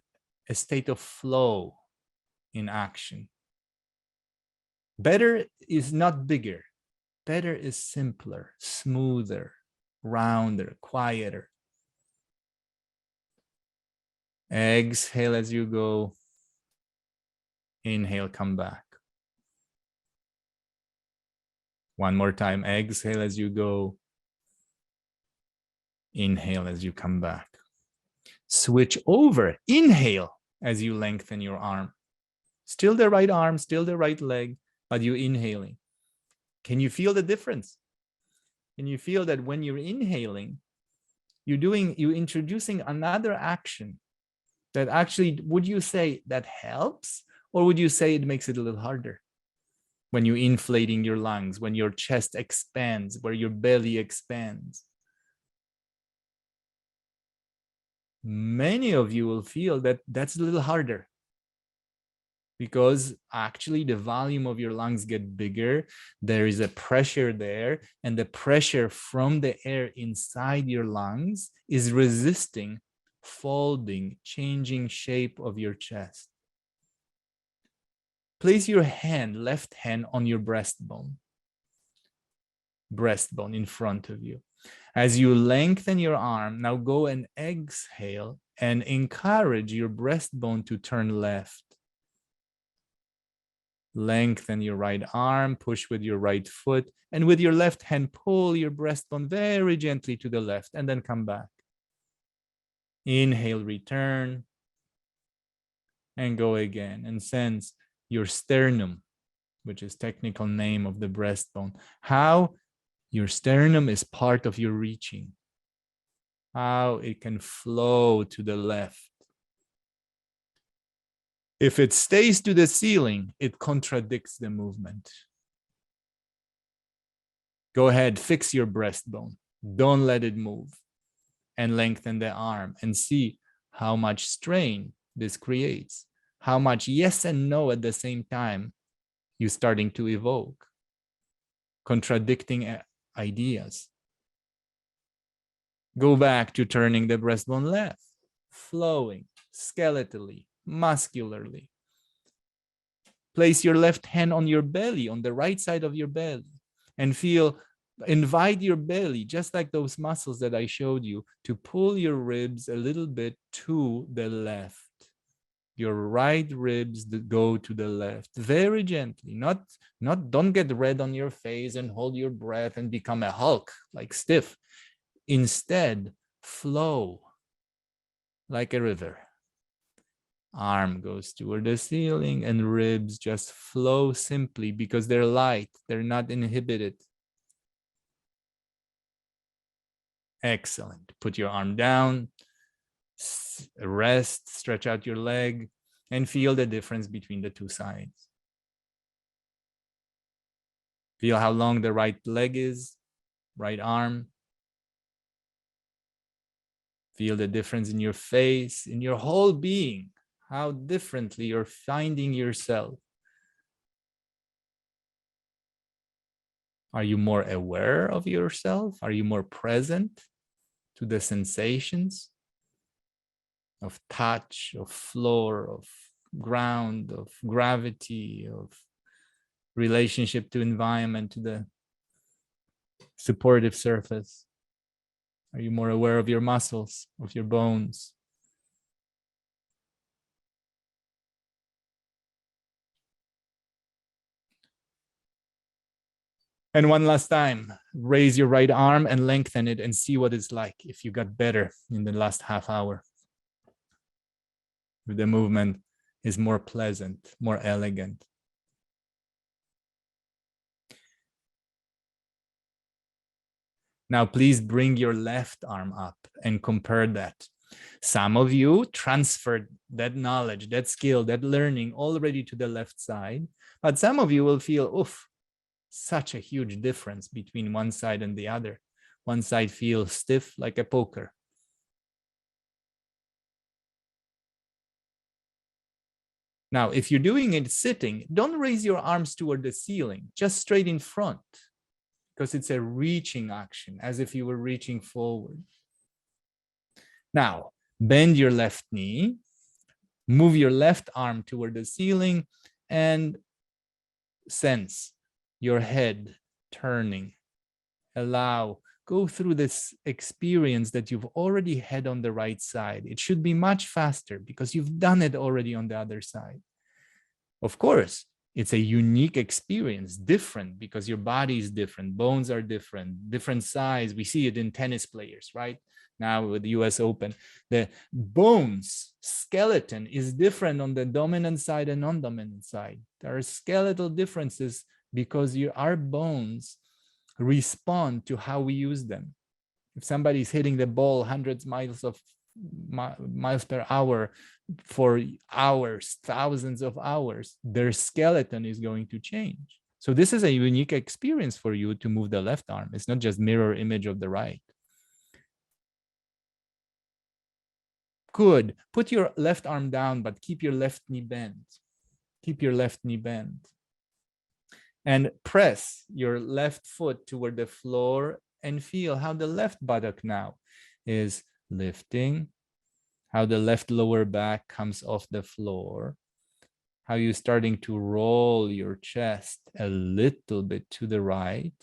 a state of flow in action. Better is not bigger. Better is simpler, smoother, rounder, quieter. Exhale as you go. Inhale, come back. One more time. Exhale as you go. Inhale as you come back. Switch over. Inhale as you lengthen your arm. Still the right arm, still the right leg, but you're inhaling. Can you feel the difference? Can you feel that when you're inhaling, you're introducing another action that actually, would you say that helps? Or would you say it makes it a little harder? When you're inflating your lungs, when your chest expands, where your belly expands. Many of you will feel that that's a little harder, because actually the volume of your lungs get bigger. There is a pressure there, and the pressure from the air inside your lungs is resisting folding, changing shape of your chest. Place your hand, left hand, on your breastbone in front of you. As you lengthen your arm, now go and exhale and encourage your breastbone to turn left. Lengthen your right arm, push with your right foot, and with your left hand, pull your breastbone very gently to the left, and then come back. Inhale, return, and go again, and sense your sternum, which is technical name of the breastbone. How your sternum is part of your reaching. How it can flow to the left. If it stays to the ceiling, it contradicts the movement. Go ahead, fix your breastbone. Don't let it move. And lengthen the arm and see how much strain this creates. How much yes and no at the same time you're starting to evoke. Contradicting ideas. Go back to turning the breastbone left, flowing skeletally, muscularly. Place your left hand on your belly, on the right side of your belly, and invite your belly, just like those muscles that I showed you, to pull your ribs a little bit to the left. Your right ribs that go to the left, very gently. Don't get red on your face and hold your breath and become a Hulk, like stiff. Instead, flow like a river. Arm goes toward the ceiling and ribs just flow simply because they're light. They're not inhibited. Excellent. Put your arm down, rest, stretch out your leg, and feel the difference between the two sides. Feel how long the right leg is, right arm. Feel the difference in your face, in your whole being, how differently you're finding yourself. Are you more aware of yourself? Are you more present to the sensations of touch, of floor, of ground, of gravity, of relationship to environment, to the supportive surface? Are you more aware of your muscles, of your bones? And one last time, raise your right arm and lengthen it and see what it's like if you got better in the last half hour. If the movement is more pleasant, more elegant. Now, please bring your left arm up and compare that. Some of you transferred that knowledge, that skill, that learning already to the left side, but some of you will feel, oof, such a huge difference between one side and the other. One side feels stiff like a poker. Now, if you're doing it sitting, don't raise your arms toward the ceiling, just straight in front, because it's a reaching action, as if you were reaching forward. Now, bend your left knee, move your left arm toward the ceiling, and sense your head turning. Go through this experience that you've already had on the right side. It should be much faster because you've done it already on the other side. Of course, it's a unique experience, different because your body is different, bones are different size. We see it in tennis players, right? Now with the US Open, the bones skeleton is different on the dominant side and non-dominant side. There are skeletal differences because our bones respond to how we use them. If somebody's hitting the ball hundreds miles per hour for hours, thousands of hours, their skeleton is going to change. So this is a unique experience for you to move the left arm. It's not just mirror image of the right. Good. Put your left arm down, but keep your left knee bent. Keep your left knee bent. And press your left foot toward the floor and feel how the left buttock now is lifting, how the left lower back comes off the floor, how you're starting to roll your chest a little bit to the right.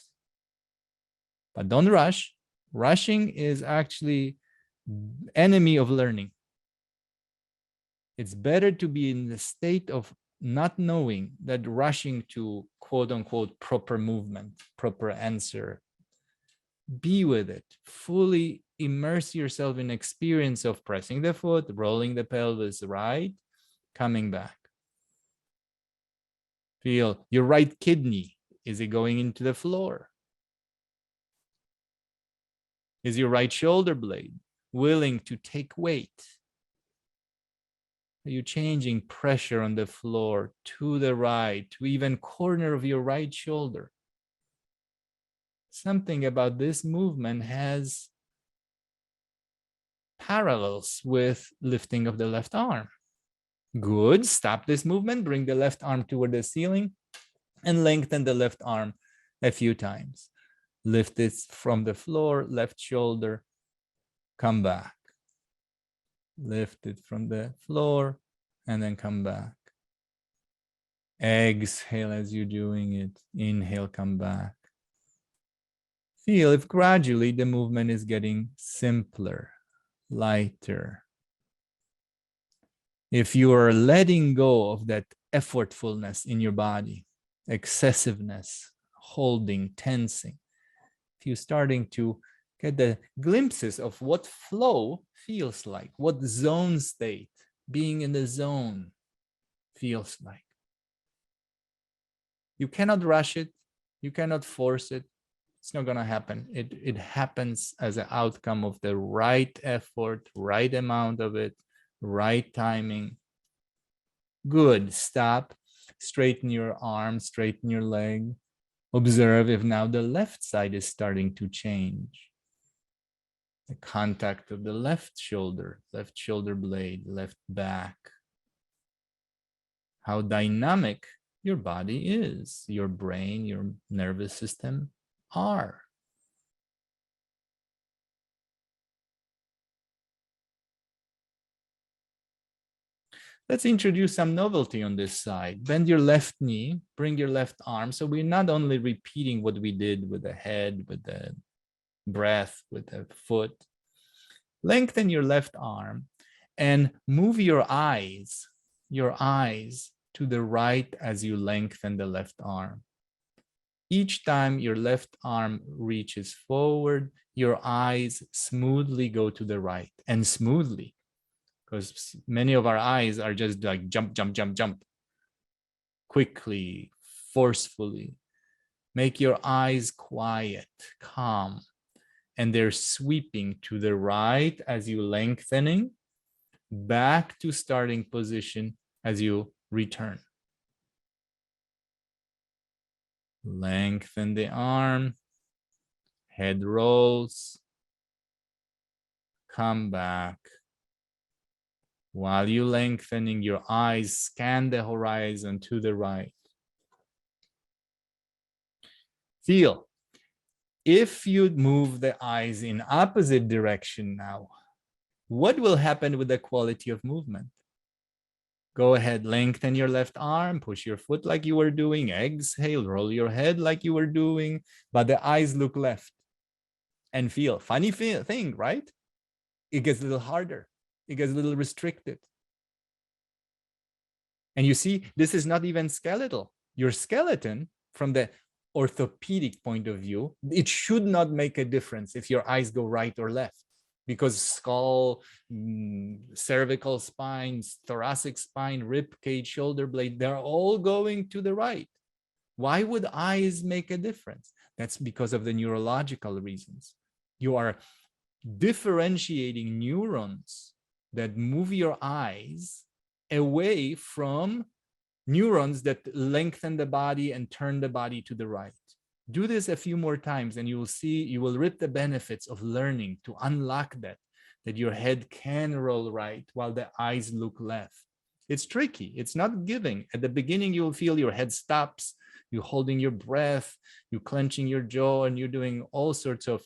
But don't rush. Rushing is actually enemy of learning. It's better to be in the state of not knowing than rushing to quote unquote proper movement, proper answer. Be with it. Fully immerse yourself in experience of pressing the foot, rolling the pelvis right, coming back. Feel your right kidney. Is it going into the floor? Is your right shoulder blade willing to take weight? Are you changing pressure on the floor to the right, to even corner of your right shoulder? Something about this movement has parallels with lifting of the left arm. Good. Stop this movement. Bring the left arm toward the ceiling and lengthen the left arm a few times. Lift it from the floor, left shoulder, come back. Lift it from the floor and then come back. Exhale as you're doing it. Inhale, come back. Feel if gradually the movement is getting simpler, lighter. If you are letting go of that effortfulness in your body, excessiveness, holding, tensing, if you're starting to get the glimpses of what flow feels like, what zone state, being in the zone feels like. You cannot rush it. You cannot force it. It's not going to happen. It happens as an outcome of the right effort, right amount of it, right timing. Good. Stop. Straighten your arm, straighten your leg. Observe if now the left side is starting to change. The contact of the left shoulder blade, left back. How dynamic your body is, your brain, your nervous system are. Let's introduce some novelty on this side. Bend your left knee, bring your left arm. So we're not only repeating what we did with the head, with the breath, with the foot. Lengthen your left arm and move your eyes to the right as you lengthen the left arm. Each time your left arm reaches forward, your eyes smoothly go to the right, and smoothly, because many of our eyes are just like jump, jump, jump, jump, quickly, forcefully. Make your eyes quiet, calm, and they're sweeping to the right as you lengthening, back to starting position as you return. Lengthen the arm, head rolls, come back. While you lengthening, your eyes scan the horizon to the right. Feel. If you move the eyes in opposite direction now, what will happen with the quality of movement? Go ahead, lengthen your left arm, push your foot like you were doing, exhale, roll your head like you were doing, but the eyes look left. And feel. Funny thing, right? It gets a little harder. It gets a little restricted. And you see, this is not even skeletal. Your skeleton, from the orthopedic point of view, it should not make a difference if your eyes go right or left, because skull, cervical spine, thoracic spine, rib cage, shoulder blade, they're all going to the right. Why would eyes make a difference? That's because of the neurological reasons. You are differentiating neurons that move your eyes away from neurons that lengthen the body and turn the body to the right. Do this a few more times and you will see, you will reap the benefits of learning to unlock that your head can roll right while the eyes look left. It's tricky. It's not giving. At the beginning, you will feel your head stops, you're holding your breath, you're clenching your jaw, and you're doing all sorts of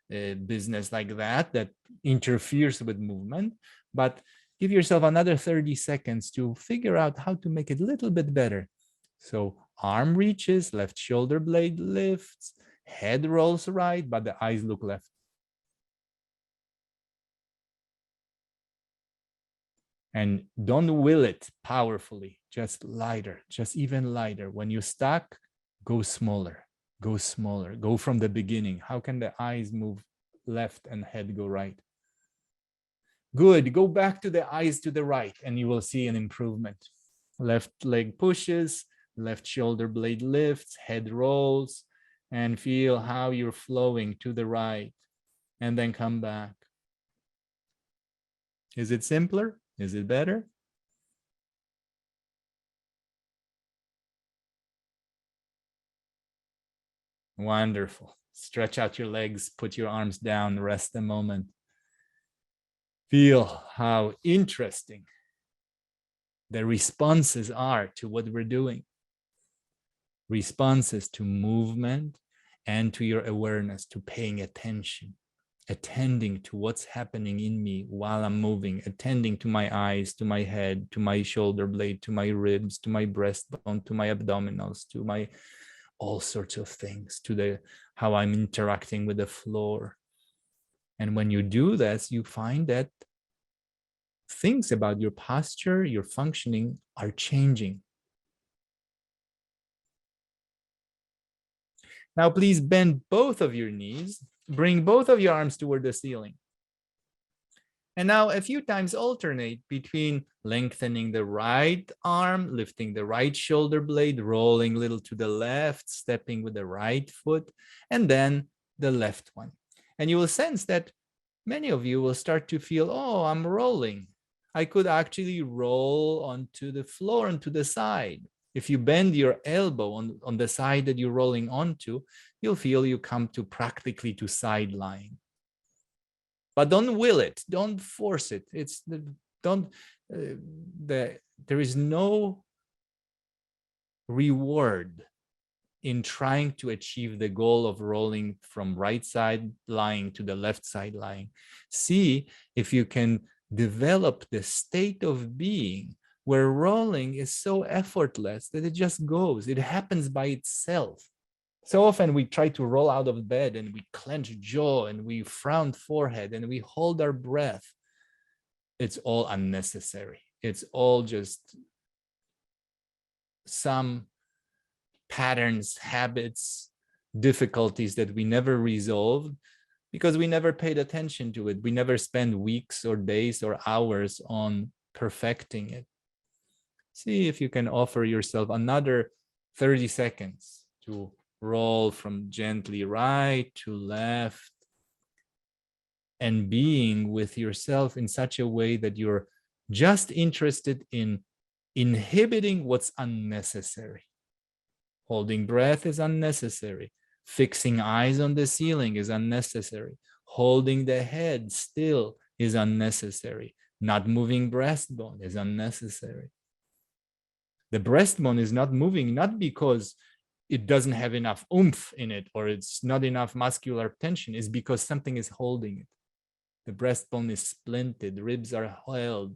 business like that interferes with movement. But give yourself another 30 seconds to figure out how to make it a little bit better. So arm reaches, left shoulder blade lifts, head rolls right, but the eyes look left. And don't will it powerfully, just lighter, just even lighter. When you're stuck, go smaller, go smaller, go from the beginning. How can the eyes move left and head go right? Good, go back to the eyes to the right and you will see an improvement. Left leg pushes, left shoulder blade lifts, head rolls, and feel how you're flowing to the right and then come back. Is it simpler? Is it better? Wonderful. Stretch out your legs, put your arms down, rest a moment. Feel how interesting the responses are to what we're doing. Responses to movement and to your awareness, to paying attention, attending to what's happening in me while I'm moving, attending to my eyes, to my head, to my shoulder blade, to my ribs, to my breastbone, to my abdominals, to my all sorts of things, to how I'm interacting with the floor. And when you do this, you find that things about your posture, your functioning are changing. Now, please bend both of your knees, bring both of your arms toward the ceiling. And now a few times alternate between lengthening the right arm, lifting the right shoulder blade, rolling a little to the left, stepping with the right foot, and then the left one. And you will sense that many of you will start to feel, oh, I'm rolling. I could actually roll onto the floor and to the side. If you bend your elbow on the side that you're rolling onto, you'll feel you come to practically to side lying. But don't will it, don't force it. There is no reward in trying to achieve the goal of rolling from right side lying to the left side lying. See if you can develop the state of being where rolling is so effortless that it just goes. It happens by itself. So often we try to roll out of bed and we clench jaw and we frown forehead and we hold our breath. It's all unnecessary. It's all just some patterns, habits, difficulties that we never resolved because we never paid attention to it. We never spent weeks or days or hours on perfecting it. See if you can offer yourself another 30 seconds to roll from gently right to left and being with yourself in such a way that you're just interested in inhibiting what's unnecessary. Holding breath is unnecessary. Fixing eyes on the ceiling is unnecessary. Holding the head still is unnecessary. Not moving breastbone is unnecessary. The breastbone is not moving, not because it doesn't have enough oomph in it or it's not enough muscular tension, it's because something is holding it. The breastbone is splinted, ribs are held.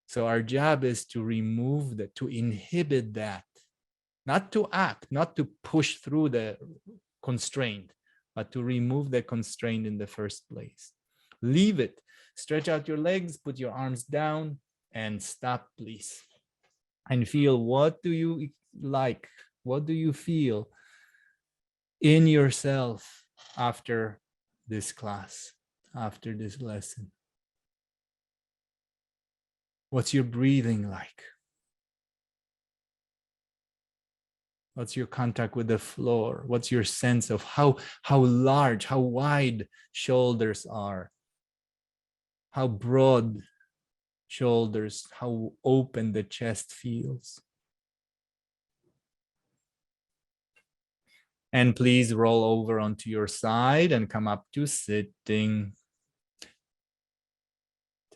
So our job is to remove that, to inhibit that, not to act, not to push through the constraint, but to remove the constraint in the first place. Leave it. Stretch out your legs, put your arms down, and stop, please. And feel, what do you like? What do you feel in yourself after this class, after this lesson? What's your breathing like? What's your contact with the floor? What's your sense of how large, how wide shoulders are? How broad shoulders, how open the chest feels? And please roll over onto your side and come up to sitting.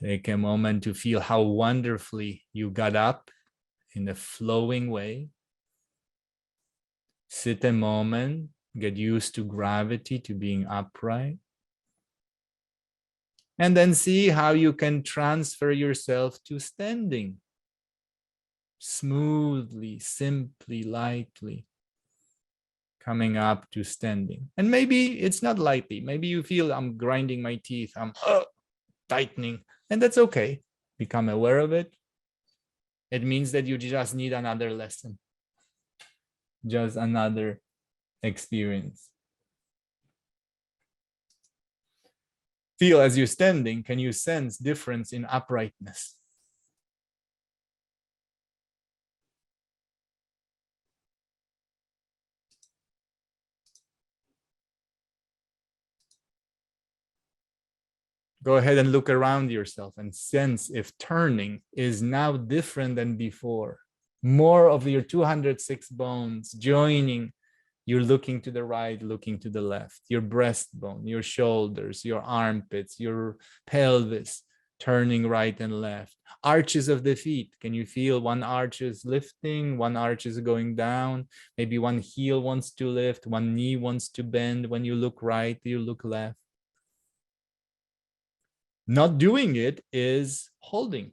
Take a moment to feel how wonderfully you got up in a flowing way. Sit a moment, get used to gravity, to being upright. And then see how you can transfer yourself to standing. Smoothly, simply, lightly. Coming up to standing. And maybe it's not lightly. Maybe you feel I'm grinding my teeth, I'm tightening, and that's okay. Become aware of it. It means that you just need another lesson. Just another experience. Feel as you're standing, can you sense difference in uprightness? Go ahead and look around yourself and sense if turning is now different than before. More of your 206 bones joining. You're looking to the right, looking to the left. Your breastbone, your shoulders, your armpits, your pelvis, turning right and left. Arches of the feet. Can you feel one arch is lifting, one arch is going down? Maybe one heel wants to lift, one knee wants to bend. When you look right, you look left. Not doing it is holding.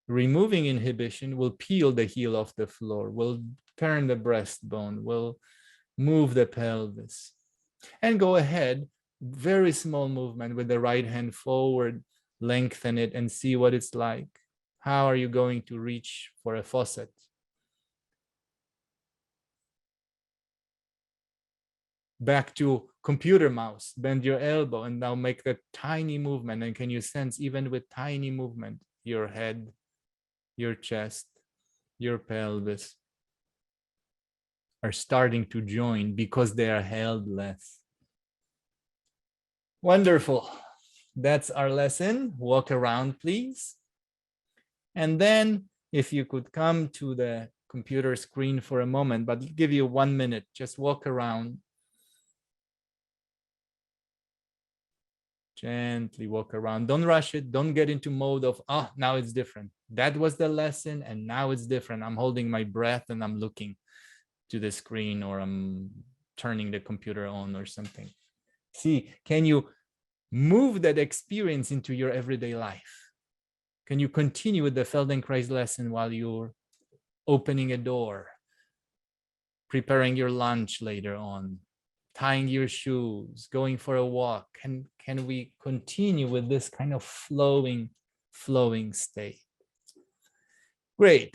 Removing inhibition will peel the heel off the floor, will turn the breastbone, will move the pelvis. And go ahead, very small movement with the right hand forward, lengthen it and see what it's like. How are you going to reach for a faucet? Back to computer mouse, bend your elbow and now make that tiny movement. And can you sense, even with tiny movement, your head, your chest, your pelvis are starting to join because they are held less. Wonderful. That's our lesson. Walk around, please. And then if you could come to the computer screen for a moment, but I'll give you 1 minute, just walk around. Gently walk around. Don't rush it. Don't get into mode of, oh, now it's different. That was the lesson and now it's different. I'm holding my breath and I'm looking to the screen or I'm turning the computer on or something. See, can you move that experience into your everyday life? Can you continue with the Feldenkrais lesson while you're opening a door, preparing your lunch later on, tying your shoes, going for a walk? Can we continue with this kind of flowing state? Great.